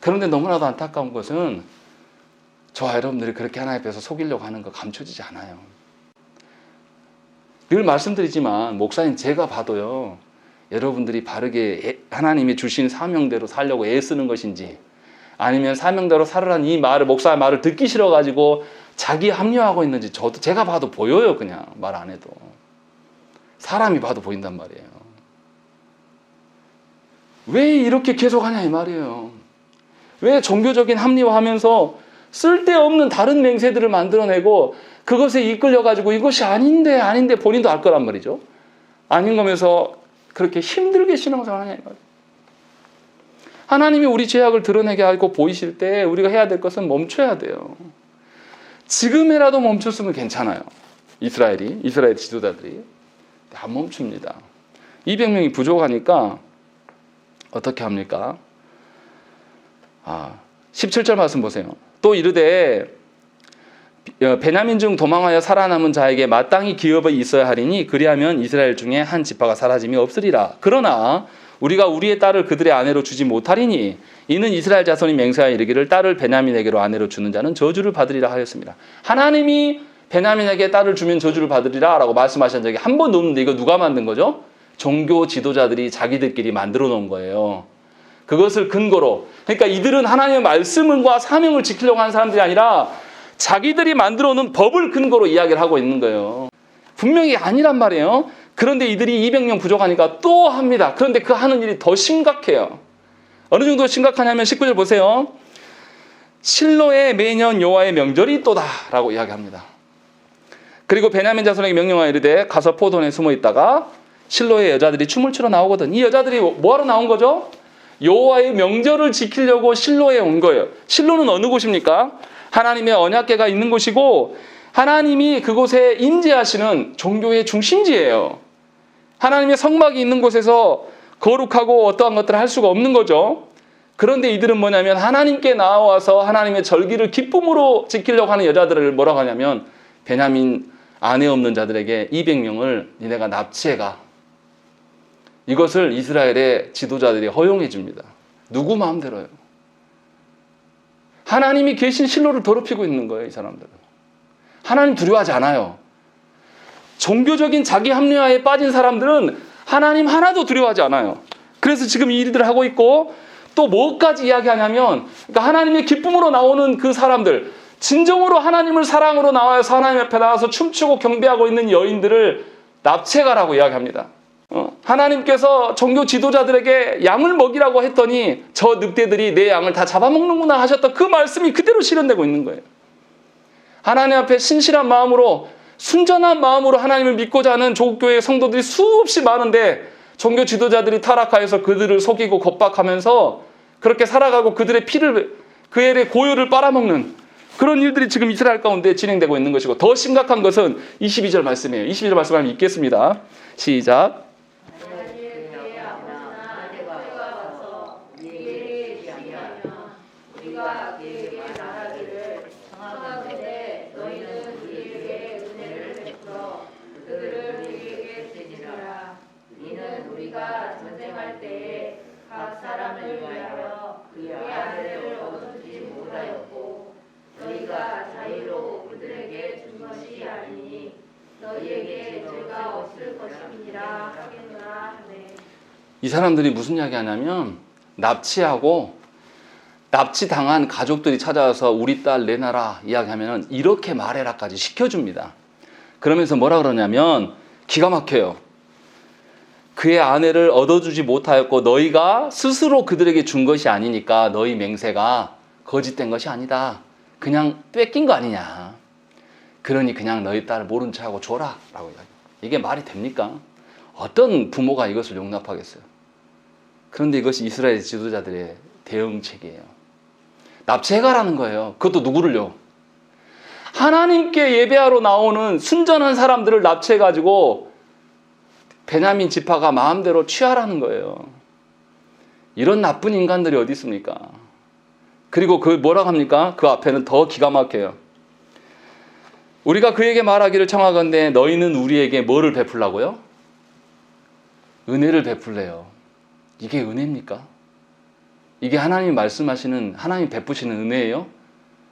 그런데 너무나도 안타까운 것은 저와 여러분들이 그렇게 하나님 앞에서 속이려고 하는 거 감춰지지 않아요. 늘 말씀드리지만 목사님 제가 봐도요. 여러분들이 바르게 하나님이 주신 사명대로 살려고 애쓰는 것인지 아니면 사명대로 살으라는 이 말을 목사의 말을 듣기 싫어가지고 자기 합리화하고 있는지 제가 봐도 보여요. 그냥 말 안 해도. 사람이 봐도 보인단 말이에요. 왜 이렇게 계속하냐 이 말이에요. 왜 종교적인 합리화하면서 쓸데없는 다른 맹세들을 만들어내고 그것에 이끌려가지고 이것이 아닌데 본인도 알 거란 말이죠. 아닌 거면서 그렇게 힘들게 신앙생활 하냐 이 말이에요. 하나님이 우리 죄악을 드러내게 하고 보이실 때 우리가 해야 될 것은 멈춰야 돼요. 지금이라도 멈췄으면 괜찮아요. 이스라엘 지도자들이 안 멈춥니다. 200명이 부족하니까 어떻게 합니까? 17절 말씀 보세요. 또 이르되 베냐민 중 도망하여 살아남은 자에게 마땅히 기업이 있어야 하리니 그리하면 이스라엘 중에 한 지파가 사라짐이 없으리라. 그러나 우리가 우리의 딸을 그들의 아내로 주지 못하리니 이는 이스라엘 자손이 맹세하여 이르기를 딸을 베냐민에게로 아내로 주는 자는 저주를 받으리라 하였습니다. 하나님이 베냐민에게 딸을 주면 저주를 받으리라 라고 말씀하신 적이 한 번도 없는데 이거 누가 만든 거죠? 종교 지도자들이 자기들끼리 만들어 놓은 거예요. 그것을 근거로, 그러니까 이들은 하나님의 말씀과 사명을 지키려고 하는 사람들이 아니라 자기들이 만들어 놓은 법을 근거로 이야기를 하고 있는 거예요. 분명히 아니란 말이에요. 그런데 이들이 200명 부족하니까 또 합니다. 그런데 그 하는 일이 더 심각해요. 어느 정도 심각하냐면 19절 보세요. 실로에 매년 여호와의 명절이 있도다 라고 이야기합니다. 그리고 베냐민 자손에게 명령하여 이르되 가서 포도원에 숨어 있다가 실로의 여자들이 춤을 추러 나오거든. 이 여자들이 뭐하러 나온 거죠? 여호와의 명절을 지키려고 실로에 온 거예요. 실로는 어느 곳입니까? 하나님의 언약궤가 있는 곳이고 하나님이 그곳에 임재하시는 종교의 중심지예요. 하나님의 성막이 있는 곳에서 거룩하고 어떠한 것들을 할 수가 없는 거죠. 그런데 이들은 뭐냐면 하나님께 나와서 하나님의 절기를 기쁨으로 지키려고 하는 여자들을 뭐라고 하냐면 베냐민 아내 없는 자들에게 200명을 니네가 납치해가. 이것을 이스라엘의 지도자들이 허용해 줍니다. 누구 마음대로요. 하나님이 계신 실로를 더럽히고 있는 거예요. 이 사람들은. 하나님 두려워하지 않아요. 종교적인 자기 합리화에 빠진 사람들은 하나님 하나도 두려워하지 않아요. 그래서 지금 이 일들을 하고 있고 또 뭐까지 이야기하냐면 그러니까 하나님의 기쁨으로 나오는 그 사람들, 진정으로 하나님을 사랑으로 나와서 하나님 앞에 나와서 춤추고 경배하고 있는 여인들을 납치해가라고 이야기합니다. 하나님께서 종교 지도자들에게 양을 먹이라고 했더니 저 늑대들이 내 양을 다 잡아먹는구나 하셨던 그 말씀이 그대로 실현되고 있는 거예요. 하나님 앞에 신실한 마음으로 순전한 마음으로 하나님을 믿고자 하는 조국교회 성도들이 수없이 많은데 종교 지도자들이 타락하여서 그들을 속이고 겁박하면서 그렇게 살아가고 그들의 피를 그들의 고유를 빨아먹는 그런 일들이 지금 이스라엘 가운데 진행되고 있는 것이고 더 심각한 것은 22절 말씀이에요. 22절 말씀 한번 읽겠습니다. 시작. 전쟁할 때에 각 사람을 위하여 그의 아내를 얻어주지 못하였고 너희가 자유로 그들에게 준 것이 아니니 너희에게 죄가 없을 것임이니라 하겠노라 하네. 이 사람들이 무슨 이야기 하냐면 납치하고 납치당한 가족들이 찾아와서 우리 딸 내놔라 이야기하면 이렇게 말해라까지 시켜줍니다. 그러면서 뭐라 그러냐면 기가 막혀요. 그의 아내를 얻어주지 못하였고 너희가 스스로 그들에게 준 것이 아니니까 너희 맹세가 거짓된 것이 아니다. 그냥 뺏긴 거 아니냐. 그러니 그냥 너희 딸을 모른 척하고 줘라 라고 이야기해요. 이게 말이 됩니까? 어떤 부모가 이것을 용납하겠어요? 그런데 이것이 이스라엘 지도자들의 대응책이에요. 납치해가라는 거예요. 그것도 누구를요? 하나님께 예배하러 나오는 순전한 사람들을 납치해가지고 베냐민 지파가 마음대로 취하라는 거예요. 이런 나쁜 인간들이 어디 있습니까? 그리고 그 뭐라고 합니까? 그 앞에는 더 기가 막혀요. 우리가 그에게 말하기를 청하건대 너희는 우리에게 뭐를 베풀라고요? 은혜를 베풀래요. 이게 은혜입니까? 이게 하나님이 말씀하시는 하나님 베푸시는 은혜예요?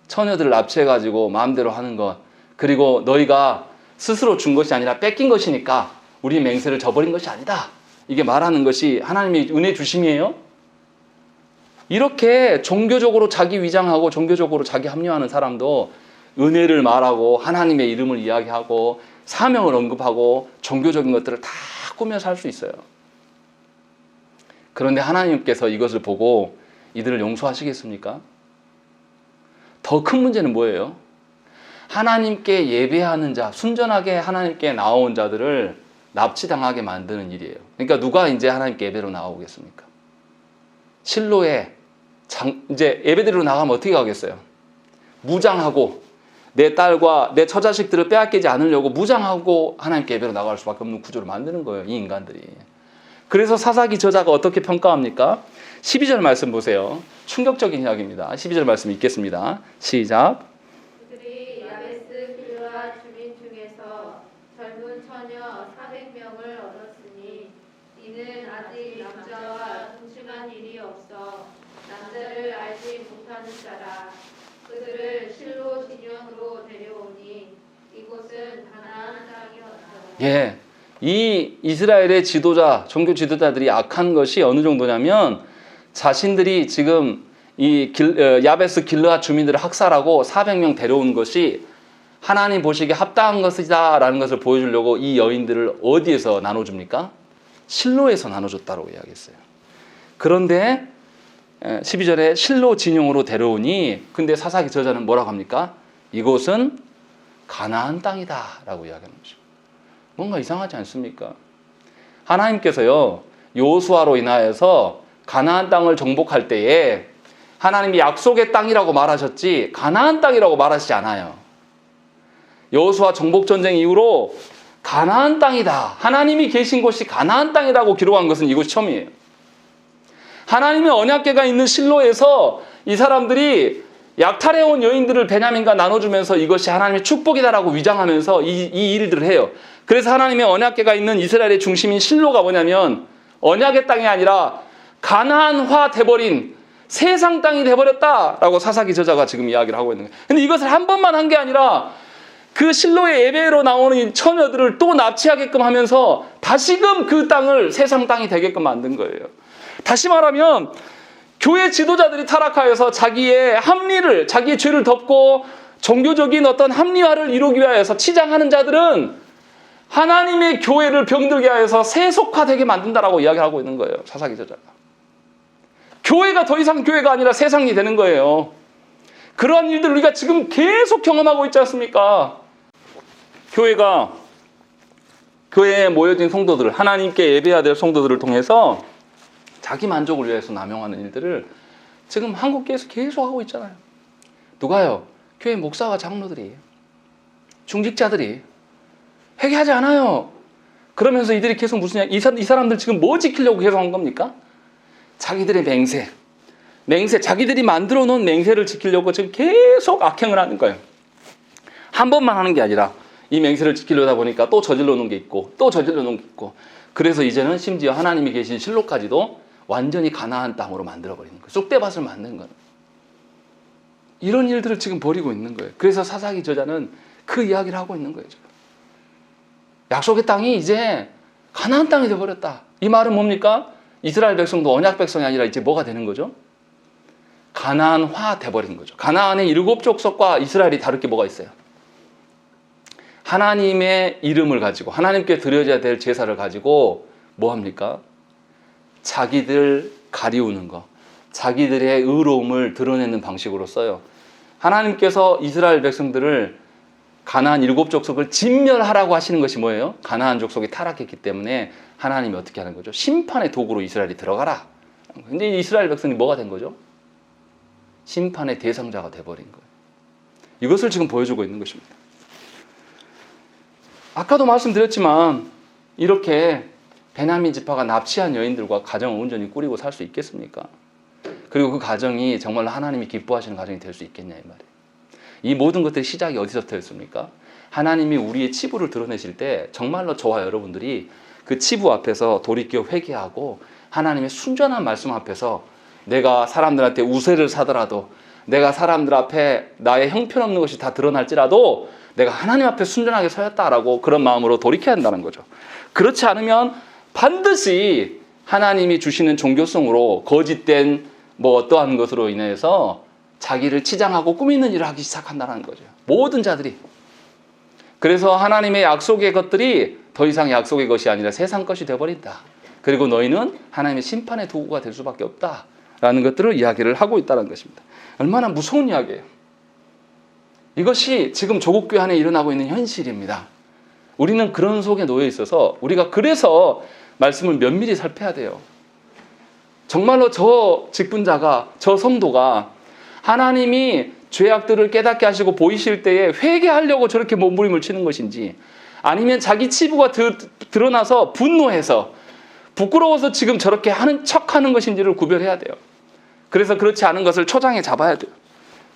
처녀들을 납치해가지고 마음대로 하는 것 그리고 너희가 스스로 준 것이 아니라 뺏긴 것이니까 우리 맹세를 저버린 것이 아니다. 이게 말하는 것이 하나님의 은혜 주심이에요? 이렇게 종교적으로 자기 위장하고 종교적으로 자기 합리화하는 사람도 은혜를 말하고 하나님의 이름을 이야기하고 사명을 언급하고 종교적인 것들을 다 꾸며서 할 수 있어요. 그런데 하나님께서 이것을 보고 이들을 용서하시겠습니까? 더 큰 문제는 뭐예요? 하나님께 예배하는 자, 순전하게 하나님께 나온 자들을 납치당하게 만드는 일이에요. 그러니까 누가 이제 하나님께 예배로 나오겠습니까? 실로에 이제 예배드리러 나가면 어떻게 가겠어요? 무장하고 내 딸과 내 처자식들을 빼앗기지 않으려고 무장하고 하나님께 예배로 나갈 수밖에 없는 구조를 만드는 거예요. 이 인간들이. 그래서 사사기 저자가 어떻게 평가합니까? 12절 말씀 보세요. 충격적인 이야기입니다. 12절 말씀 읽겠습니다. 시작. 그들이 야베스 길르앗 주민 중에서 젊은 처녀 400명을 얻었으니 이는 아직 남자와 동침한 일이 없어 남자를 알지 못하는 자라. 그들을 실로 진영으로 데려오니 이곳은 가나안 땅이었다. 예, 이 이스라엘의 지도자, 종교 지도자들이 악한 것이 어느 정도냐면 자신들이 지금 이 야베스 길르앗 주민들을 학살하고 400명 데려온 것이 하나님 보시기에 합당한 것이다 라는 것을 보여주려고 이 여인들을 어디에서 나눠줍니까? 실로에서 나눠줬다고 이야기했어요. 그런데 12절에 실로 진영으로 데려오니, 근데 사사기 저자는 뭐라고 합니까? 이곳은 가나안 땅이다 라고 이야기하는 거죠. 뭔가 이상하지 않습니까? 하나님께서요, 여호수아로 인하여서 가나안 땅을 정복할 때에 하나님이 약속의 땅이라고 말하셨지 가나안 땅이라고 말하시지 않아요. 여호수아 정복 전쟁 이후로 가나안 땅이다, 하나님이 계신 곳이 가나안 땅이라고 기록한 것은 이곳이 처음이에요. 하나님의 언약궤가 있는 실로에서 이 사람들이 약탈해온 여인들을 베냐민과 나눠주면서 이것이 하나님의 축복이다라고 위장하면서 이 일들을 해요. 그래서 하나님의 언약궤가 있는 이스라엘의 중심인 실로가 뭐냐면 언약의 땅이 아니라 가나안화 돼버린 세상 땅이 돼버렸다라고 사사기 저자가 지금 이야기를 하고 있는 거예요. 근데 이것을 한 번만 한 게 아니라 그 실로의 예배로 나오는 처녀들을 또 납치하게끔 하면서 다시금 그 땅을 세상 땅이 되게끔 만든 거예요. 다시 말하면 교회 지도자들이 타락하여서 자기의 합리를, 자기의 죄를 덮고 종교적인 어떤 합리화를 이루기 위하여서 치장하는 자들은 하나님의 교회를 병들게 하여서 세속화되게 만든다라고 이야기하고 있는 거예요. 사사기 저자가. 교회가 더 이상 교회가 아니라 세상이 되는 거예요. 그러한 일들을 우리가 지금 계속 경험하고 있지 않습니까? 교회에 모여진 성도들, 하나님께 예배해야 될 성도들을 통해서 자기 만족을 위해서 남용하는 일들을 지금 한국교회에서 계속 하고 있잖아요. 누가요? 교회 목사와 장로들이, 중직자들이 회개하지 않아요. 그러면서 이들이 계속 이 사람들 지금 뭐 지키려고 계속 한 겁니까? 자기들의 맹세, 자기들이 만들어 놓은 맹세를 지키려고 지금 계속 악행을 하는 거예요. 한 번만 하는 게 아니라 이 맹세를 지키려다 보니까 또 저질러 놓은 게 있고 또 저질러 놓은 게 있고, 그래서 이제는 심지어 하나님이 계신 실로까지도 완전히 가나안 땅으로 만들어버리는 거예요. 쑥대밭을 만드는 거예요. 이런 일들을 지금 벌이고 있는 거예요. 그래서 사사기 저자는 그 이야기를 하고 있는 거예요. 지금. 약속의 땅이 이제 가나안 땅이 되어버렸다. 이 말은 뭡니까? 이스라엘 백성도 언약 백성이 아니라 이제 뭐가 되는 거죠? 가나안화 돼버린 거죠. 가나안의 7 족속과 이스라엘이 다를 게 뭐가 있어요? 하나님의 이름을 가지고 하나님께 드려져야 될 제사를 가지고 뭐 합니까? 자기들 가리우는 거, 자기들의 의로움을 드러내는 방식으로 써요. 하나님께서 이스라엘 백성들을 가나안 7 족속을 진멸하라고 하시는 것이 뭐예요? 가나안 족속이 타락했기 때문에 하나님이 어떻게 하는 거죠? 심판의 도구로 이스라엘이 들어가라. 근데 이스라엘 백성이 뭐가 된 거죠? 심판의 대상자가 돼버린 거예요. 이것을 지금 보여주고 있는 것입니다. 아까도 말씀드렸지만 이렇게 베냐민 지파가 납치한 여인들과 가정을 온전히 꾸리고 살 수 있겠습니까? 그리고 그 가정이 정말로 하나님이 기뻐하시는 가정이 될 수 있겠냐 이 말이에요. 이 모든 것들의 시작이 어디서부터였습니까? 하나님이 우리의 치부를 드러내실 때 정말로 저와 여러분들이 그 치부 앞에서 돌이켜 회개하고 하나님의 순전한 말씀 앞에서 내가 사람들한테 우세를 사더라도, 내가 사람들 앞에 나의 형편없는 것이 다 드러날지라도 내가 하나님 앞에 순전하게 서였다라고 그런 마음으로 돌이켜야 한다는 거죠. 그렇지 않으면 반드시 하나님이 주시는 종교성으로 거짓된 어떠한 것으로 인해서 자기를 치장하고 꾸미는 일을 하기 시작한다는 거죠. 모든 자들이. 그래서 하나님의 약속의 것들이 더 이상 약속의 것이 아니라 세상 것이 되어버린다. 그리고 너희는 하나님의 심판의 도구가 될 수밖에 없다라는 것들을 이야기를 하고 있다는 것입니다. 얼마나 무서운 이야기예요. 이것이 지금 조국교회 안에 일어나고 있는 현실입니다. 우리는 그런 속에 놓여 있어서 우리가 그래서 말씀을 면밀히 살펴야 돼요. 정말로 저 직분자가, 저 성도가 하나님이 죄악들을 깨닫게 하시고 보이실 때에 회개하려고 저렇게 몸부림을 치는 것인지, 아니면 자기 치부가 드러나서 분노해서 부끄러워서 지금 저렇게 하는 척하는 것인지를 구별해야 돼요. 그래서 그렇지 않은 것을 초장에 잡아야 돼요.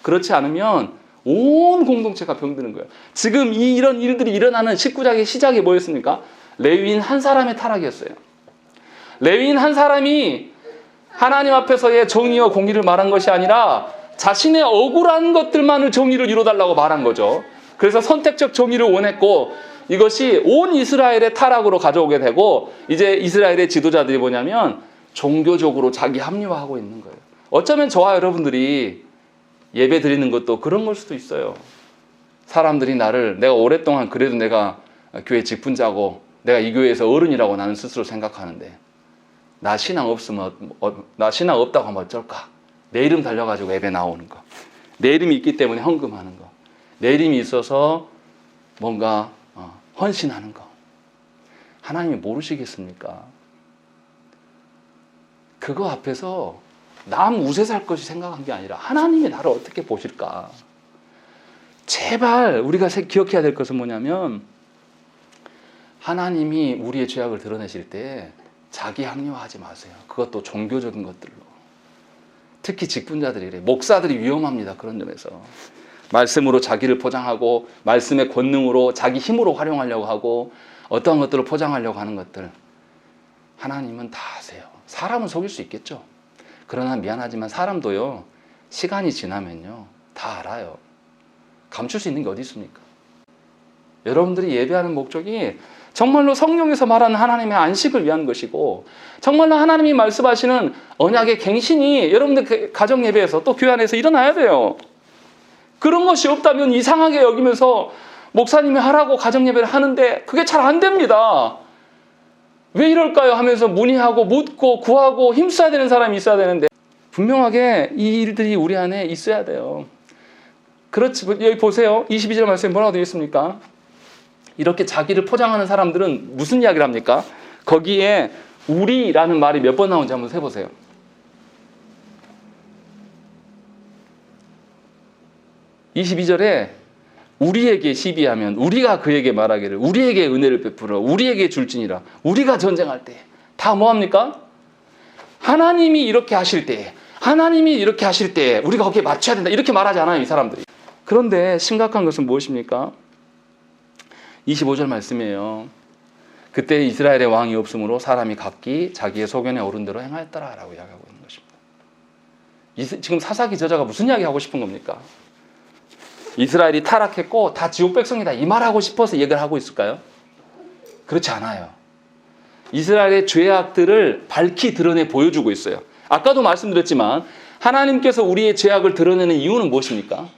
그렇지 않으면 온 공동체가 병드는 거예요. 지금 이런 일들이 일어나는 19장의 시작이 뭐였습니까? 레위인 한 사람의 타락이었어요. 레위인 한 사람이 하나님 앞에서의 정의와 공의를 말한 것이 아니라 자신의 억울한 것들만을 정의를 이뤄달라고 말한 거죠. 그래서 선택적 정의를 원했고 이것이 온 이스라엘의 타락으로 가져오게 되고 이제 이스라엘의 지도자들이 뭐냐면 종교적으로 자기 합리화하고 있는 거예요. 어쩌면 저와 여러분들이 예배 드리는 것도 그런 걸 수도 있어요. 사람들이 나를 내가 오랫동안 그래도 내가 교회 직분자고 내가 이 교회에서 어른이라고 나는 스스로 생각하는데 나 신앙 없다고 하면 어쩔까? 내 이름 달려가지고 예배 나오는 거. 내 이름이 있기 때문에 헌금하는 거. 내 이름이 있어서 뭔가 헌신하는 거. 하나님이 모르시겠습니까? 그거 앞에서 남 우세 살 것이 생각한 게 아니라 하나님이 나를 어떻게 보실까? 제발 우리가 기억해야 될 것은 뭐냐면 하나님이 우리의 죄악을 드러내실 때 자기 합리화하지 마세요. 그것도 종교적인 것들로. 특히 직분자들이래. 목사들이 위험합니다. 그런 점에서. 말씀으로 자기를 포장하고 말씀의 권능으로 자기 힘으로 활용하려고 하고 어떠한 것들을 포장하려고 하는 것들. 하나님은 다 아세요. 사람은 속일 수 있겠죠. 그러나 미안하지만 사람도요. 시간이 지나면요. 다 알아요. 감출 수 있는 게 어디 있습니까? 여러분들이 예배하는 목적이 정말로 성령에서 말하는 하나님의 안식을 위한 것이고 정말로 하나님이 말씀하시는 언약의 갱신이 여러분들 가정 예배에서 또 교회 안에서 일어나야 돼요. 그런 것이 없다면 이상하게 여기면서 목사님이 하라고 가정 예배를 하는데 그게 잘 안 됩니다. 왜 이럴까요? 하면서 문의하고 묻고 구하고 힘써야 되는 사람이 있어야 되는데 분명하게 이 일들이 우리 안에 있어야 돼요. 그렇지, 여기 보세요. 22절 말씀에 뭐라고 되어 있습니까? 이렇게 자기를 포장하는 사람들은 무슨 이야기를 합니까? 거기에 우리라는 말이 몇 번 나오는지 한번 세보세요. (22절에) 우리에게 시비하면 우리가 그에게 말하기를 우리에게 은혜를 베풀어 우리에게 줄지니라. 우리가 전쟁할 때 다 뭐합니까? 하나님이 이렇게 하실 때 하나님이 이렇게 하실 때 우리가 거기에 맞춰야 된다 이렇게 말하지 않아요, 이 사람들이. 그런데 심각한 것은 무엇입니까? 25절 말씀이에요. 그때 이스라엘의 왕이 없으므로 사람이 각기 자기의 소견에 오른 대로 행하였더라 라고 이야기하고 있는 것입니다. 지금 사사기 저자가 무슨 이야기하고 싶은 겁니까? 이스라엘이 타락했고 다 지옥 백성이다 이 말하고 싶어서 얘기를 하고 있을까요? 그렇지 않아요. 이스라엘의 죄악들을 밝히 드러내 보여주고 있어요. 아까도 말씀드렸지만 하나님께서 우리의 죄악을 드러내는 이유는 무엇입니까?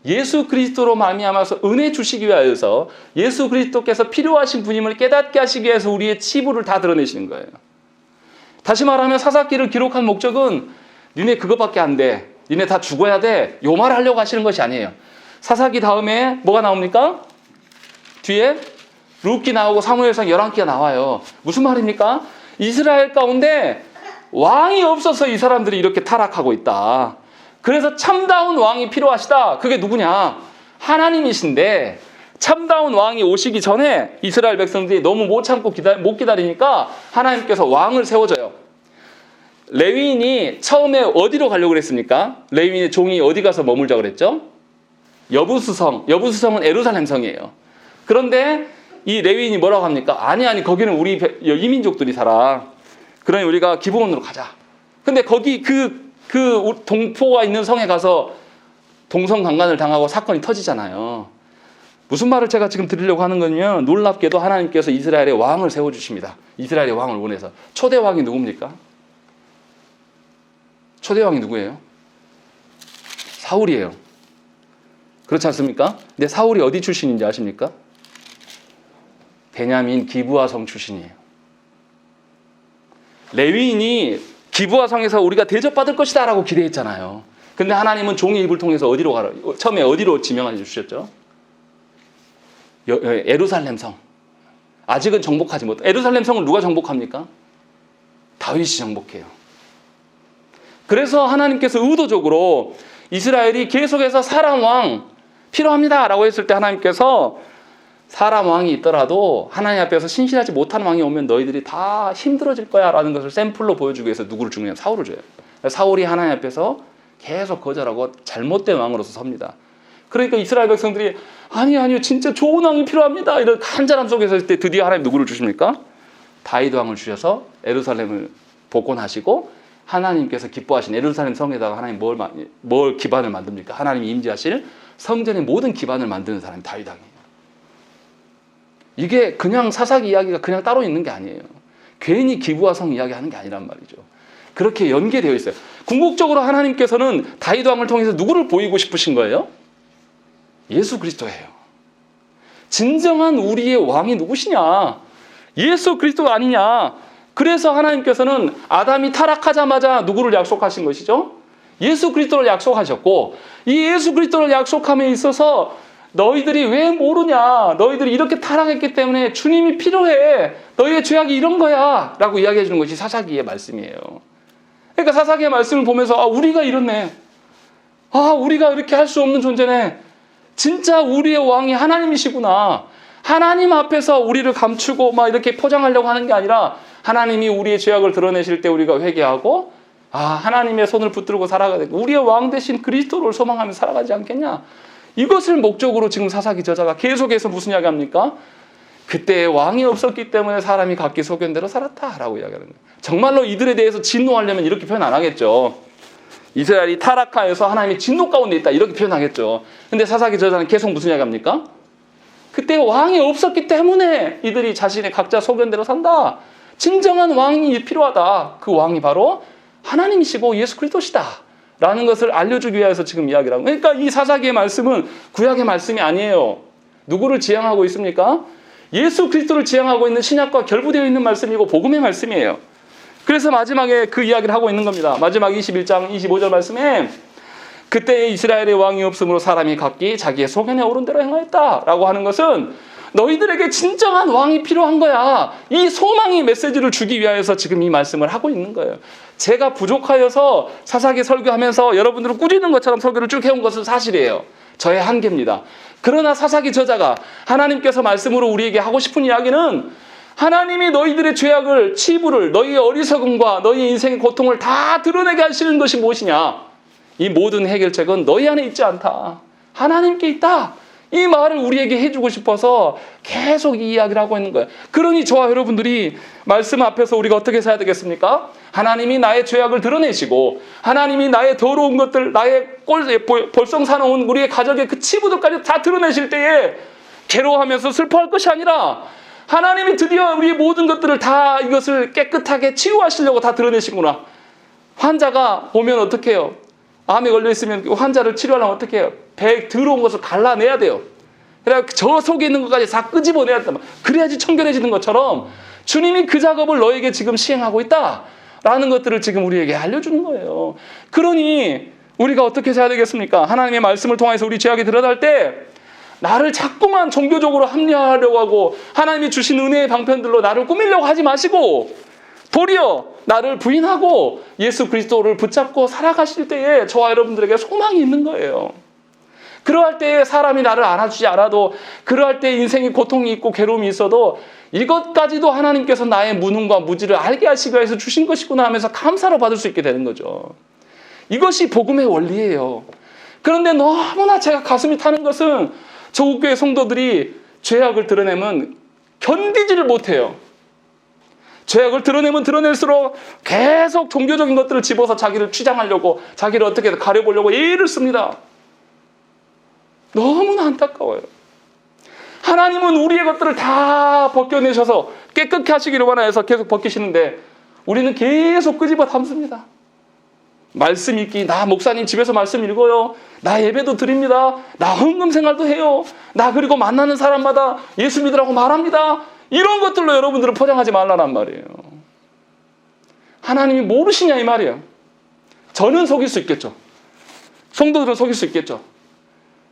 예수 그리스도로 말미암아서 은혜 주시기 위하여서 예수 그리스도께서 필요하신 분임을 깨닫게 하시기 위해서 우리의 치부를 다 드러내시는 거예요. 다시 말하면 사사기를 기록한 목적은 니네 그것밖에 안 돼. 니네 다 죽어야 돼. 요 말 하려고 하시는 것이 아니에요. 사사기 다음에 뭐가 나옵니까? 뒤에 룻기 나오고 사무엘상 11기가 나와요. 무슨 말입니까? 이스라엘 가운데 왕이 없어서 이 사람들이 이렇게 타락하고 있다. 그래서 참다운 왕이 필요하시다. 그게 누구냐? 하나님이신데 참다운 왕이 오시기 전에 이스라엘 백성들이 너무 못 참고 못 기다리니까 하나님께서 왕을 세워줘요. 레위인이 처음에 어디로 가려고 그랬습니까? 레위인의 종이 어디 가서 머물자고 그랬죠? 여부수성. 여부수성은 예루살렘 성이에요. 그런데 이 레위인이 뭐라고 합니까? 아니 거기는 우리 이민족들이 살아. 그러니 우리가 기브온으로 가자. 근데 거기 그 동포가 있는 성에 가서 동성강간을 당하고 사건이 터지잖아요. 무슨 말을 제가 지금 드리려고 하는 거냐면 놀랍게도 하나님께서 이스라엘의 왕을 세워주십니다. 이스라엘의 왕을 원해서. 초대 왕이 누굽니까? 초대 왕이 누구예요? 사울이에요. 그렇지 않습니까? 근데 사울이 어디 출신인지 아십니까? 베냐민 기브아 성 출신이에요. 레위인이 기브아 성에서 우리가 대접받을 것이다 라고 기대했잖아요. 근데 하나님은 종의 입을 통해서 어디로 가라? 처음에 어디로 지명해 주셨죠? 예루살렘 성. 아직은 정복하지 못. 예루살렘 성을 누가 정복합니까? 다윗이 정복해요. 그래서 하나님께서 의도적으로 이스라엘이 계속해서 사람 왕 필요합니다 라고 했을 때 하나님께서 사람 왕이 있더라도 하나님 앞에서 신실하지 못하는 왕이 오면 너희들이 다 힘들어질 거야 라는 것을 샘플로 보여주기 위해서 누구를 주느냐? 사울을 줘요. 사울이 하나님 앞에서 계속 거절하고 잘못된 왕으로서 섭니다. 그러니까 이스라엘 백성들이 아니요 진짜 좋은 왕이 필요합니다 이런 간절함 속에서 있을 때 드디어 하나님 누구를 주십니까? 다윗 왕을 주셔서 예루살렘을 복권하시고 하나님께서 기뻐하신 예루살렘 성에다가 하나님 뭘 기반을 만듭니까? 하나님이 임재하실 성전의 모든 기반을 만드는 사람이 다윗 왕이에요. 이게 그냥 사사기 이야기가 그냥 따로 있는 게 아니에요. 괜히 기부와 성 이야기하는 게 아니란 말이죠. 그렇게 연계되어 있어요. 궁극적으로 하나님께서는 다윗 왕을 통해서 누구를 보이고 싶으신 거예요? 예수 그리스도예요. 진정한 우리의 왕이 누구시냐? 예수 그리스도가 아니냐? 그래서 하나님께서는 아담이 타락하자마자 누구를 약속하신 것이죠? 예수 그리스도를 약속하셨고 이 예수 그리스도를 약속함에 있어서 너희들이 왜 모르냐? 너희들이 이렇게 타락했기 때문에 주님이 필요해. 너희의 죄악이 이런 거야 라고 이야기해 주는 것이 사사기의 말씀이에요. 그러니까 사사기의 말씀을 보면서 우리가 이렇네. 우리가 이렇게 할 수 없는 존재네. 진짜 우리의 왕이 하나님이시구나. 하나님 앞에서 우리를 감추고 막 이렇게 포장하려고 하는 게 아니라 하나님이 우리의 죄악을 드러내실 때 우리가 회개하고 하나님의 손을 붙들고 살아가야 되고 우리의 왕 대신 그리스도를 소망하며 살아가지 않겠냐. 이것을 목적으로 지금 사사기 저자가 계속해서 무슨 이야기합니까? 그때 왕이 없었기 때문에 사람이 각기 소견대로 살았다라고 이야기하는 거예요. 정말로 이들에 대해서 진노하려면 이렇게 표현 안 하겠죠. 이스라엘이 타락하여서 하나님의 진노 가운데 있다 이렇게 표현하겠죠. 근데 사사기 저자는 계속 무슨 이야기합니까? 그때 왕이 없었기 때문에 이들이 자신의 각자 소견대로 산다. 진정한 왕이 필요하다. 그 왕이 바로 하나님이시고 예수 그리스도시다 라는 것을 알려주기 위해서 지금 이야기를 하고, 그러니까 이 사사기의 말씀은 구약의 말씀이 아니에요. 누구를 지향하고 있습니까? 예수 그리스도를 지향하고 있는 신약과 결부되어 있는 말씀이고 복음의 말씀이에요. 그래서 마지막에 그 이야기를 하고 있는 겁니다. 마지막 21장 25절 말씀에 그때 이스라엘의 왕이 없으므로 사람이 각기 자기의 소견에 오른 대로 행하였다라고 하는 것은 너희들에게 진정한 왕이 필요한 거야. 이 소망의 메시지를 주기 위하여서 지금 이 말씀을 하고 있는 거예요. 제가 부족하여서 사사기 설교하면서 여러분들을 꾸짖는 것처럼 설교를 쭉 해온 것은 사실이에요. 저의 한계입니다. 그러나 사사기 저자가 하나님께서 말씀으로 우리에게 하고 싶은 이야기는 하나님이 너희들의 죄악을, 치부를, 너희의 어리석음과 너희의 인생의 고통을 다 드러내게 하시는 것이 무엇이냐? 이 모든 해결책은 너희 안에 있지 않다. 하나님께 있다. 이 말을 우리에게 해주고 싶어서 계속 이 이야기를 하고 있는 거예요. 그러니 저와 여러분들이 말씀 앞에서 우리가 어떻게 살아야 되겠습니까? 하나님이 나의 죄악을 드러내시고 하나님이 나의 더러운 것들, 나의 볼썽사나운 우리의 가족의 그 치부들까지 다 드러내실 때에 괴로워하면서 슬퍼할 것이 아니라 하나님이 드디어 우리의 모든 것들을 다 이것을 깨끗하게 치유하시려고 다 드러내시구나. 환자가 오면 어떻게 해요? 암에 걸려있으면 환자를 치료하려면 어떻게 해요? 배에 들어온 것을 갈라내야 돼요. 그래야 저 속에 있는 것까지 다 끄집어내야 된다. 그래야지 청결해지는 것처럼 주님이 그 작업을 너에게 지금 시행하고 있다라는 것들을 지금 우리에게 알려주는 거예요. 그러니 우리가 어떻게 해야 되겠습니까? 하나님의 말씀을 통해서 우리 죄악이 드러날 때 나를 자꾸만 종교적으로 합리화하려고 하고 하나님이 주신 은혜의 방편들로 나를 꾸미려고 하지 마시고 도리어 나를 부인하고 예수 그리스도를 붙잡고 살아가실 때에 저와 여러분들에게 소망이 있는 거예요. 그러할 때에 사람이 나를 안아주지 않아도, 그러할 때 인생에 고통이 있고 괴로움이 있어도 이것까지도 하나님께서 나의 무능과 무지를 알게 하시기 위해서 주신 것이구나 하면서 감사로 받을 수 있게 되는 거죠. 이것이 복음의 원리예요. 그런데 너무나 제가 가슴이 타는 것은 조국교회 성도들이 죄악을 드러내면 견디지를 못해요. 죄악을 드러내면 드러낼수록 계속 종교적인 것들을 집어서 자기를 취장하려고, 자기를 어떻게 가려보려고 애를 씁니다. 너무나 안타까워요. 하나님은 우리의 것들을 다 벗겨내셔서 깨끗게 하시기를 원하여서 계속 벗기시는데 우리는 계속 끄집어 담습니다. 말씀 읽기, 나 목사님 집에서 말씀 읽어요. 나 예배도 드립니다. 나 헌금 생활도 해요. 나 그리고 만나는 사람마다 예수 믿으라고 말합니다. 이런 것들로 여러분들은 포장하지 말라란 말이에요. 하나님이 모르시냐 이 말이에요. 저는 속일 수 있겠죠. 성도들은 속일 수 있겠죠.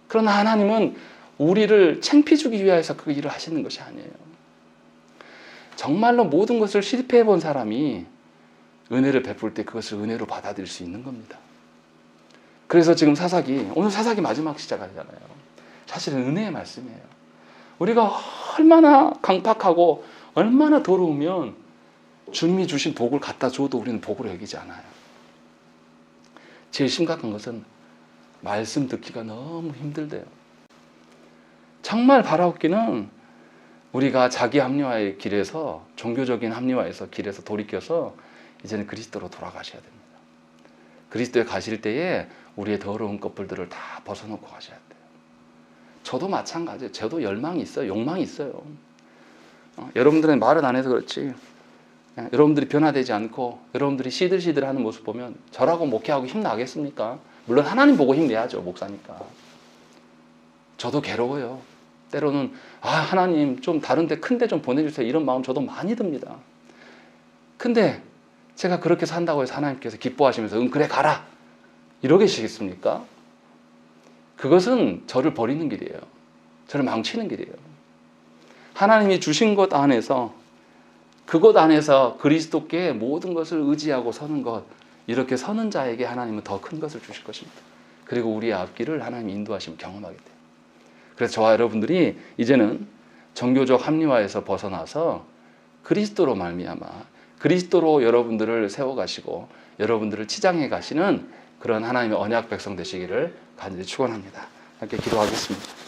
그러나 하나님은 우리를 창피 주기 위해서 그 일을 하시는 것이 아니에요. 정말로 모든 것을 실패해 본 사람이 은혜를 베풀 때 그것을 은혜로 받아들일 수 있는 겁니다. 그래서 지금 사사기, 오늘 사사기 마지막 시작하잖아요. 사실은 은혜의 말씀이에요. 우리가 얼마나 강팍하고 얼마나 더러우면 주님이 주신 복을 갖다 줘도 우리는 복으로 여기지 않아요. 제일 심각한 것은 말씀 듣기가 너무 힘들대요. 정말 바라옵기는 우리가 자기 합리화의 길에서, 종교적인 합리화에서 길에서 돌이켜서 이제는 그리스도로 돌아가셔야 됩니다. 그리스도에 가실 때에 우리의 더러운 것들을 다 벗어놓고 가셔야 돼요. 저도 마찬가지예요. 저도 열망이 있어요. 욕망이 있어요. 여러분들은 말은 안 해서 그렇지, 여러분들이 변화되지 않고 여러분들이 시들시들하는 모습 보면 저라고 목회하고 힘나겠습니까? 물론 하나님 보고 힘내야죠, 목사니까. 저도 괴로워요. 때로는 하나님 좀 다른 데 큰 데 좀 보내주세요, 이런 마음 저도 많이 듭니다. 근데 제가 그렇게 산다고 해서 하나님께서 기뻐하시면서 그래 가라 이러 계시겠습니까? 그것은 저를 버리는 길이에요. 저를 망치는 길이에요. 하나님이 주신 것 안에서, 그것 안에서 그리스도께 모든 것을 의지하고 서는 것, 이렇게 서는 자에게 하나님은 더 큰 것을 주실 것입니다. 그리고 우리의 앞길을 하나님이 인도하시면 경험하게 돼요. 그래서 저와 여러분들이 이제는 종교적 합리화에서 벗어나서 그리스도로 말미암아 그리스도로 여러분들을 세워가시고 여러분들을 치장해 가시는 그런 하나님의 언약 백성 되시기를 간절히 축원합니다. 함께 기도하겠습니다.